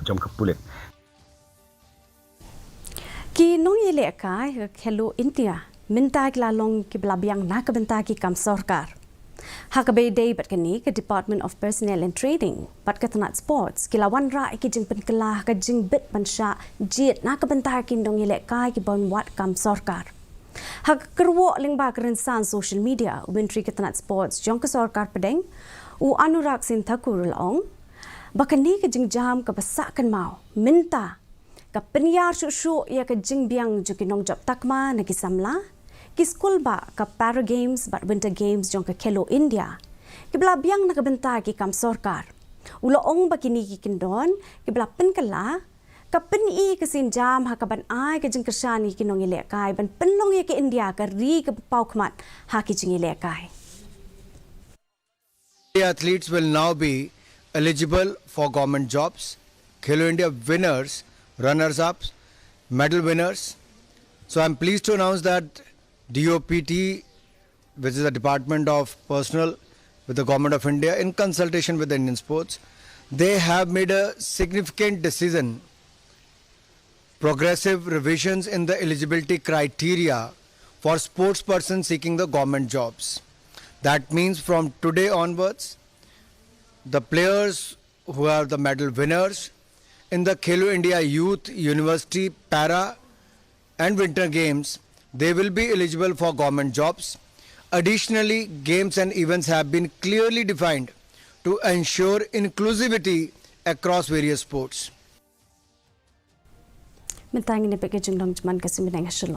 jom kepulik. Ki Nongialehkai Khelo India minta long ki Biang nak Bynta ki kam Sorkar. Hakabe day bat kini ke Department of Personnel and Trading bat ketanat sports ki lawan ra ki jing penkelah ke jing bit pansha jit nak Bynta ki Nongialehkai ki bon wat kam Sorkar. Hak kerwo ling ba kerensan social media Menteri Ketanat Sports jong ke Sorkar pedeng u Anurak Sin Thakur laong bakani ke jing jam ke besakan mau minta ka penyar syuk-syuk ya ke jing Biang juki nong job takma nagi samla ki skul ba ka para games bat winter games jong ke Khelo India ki bla Biang nak Bynta ki kam Sorkar ulo ong bakini ki kindon ki bla penkala ka peni ke sin jam ha ka ban ai ke jing kersani ki Nongialehkai ban penlong ya ke India ka ri ke pau khmat ha ki Nongialehkai. The athletes will now be eligible for government jobs. Khelo India winners, runners-ups, medal winners. So I'm pleased to announce that DOPT, which is the Department of Personnel with the Government of India, in consultation with the Indian Sports, they have made a significant decision, progressive revisions in the eligibility criteria for sports persons seeking the government jobs. That means from today onwards, the players who are the medal winners in the Khelo India Youth, University, Para and Winter Games, they will be eligible for government jobs. Additionally, games and events have been clearly defined to ensure inclusivity across various sports. Mentang ini pakai jeng dong cuman kasih menang hasil.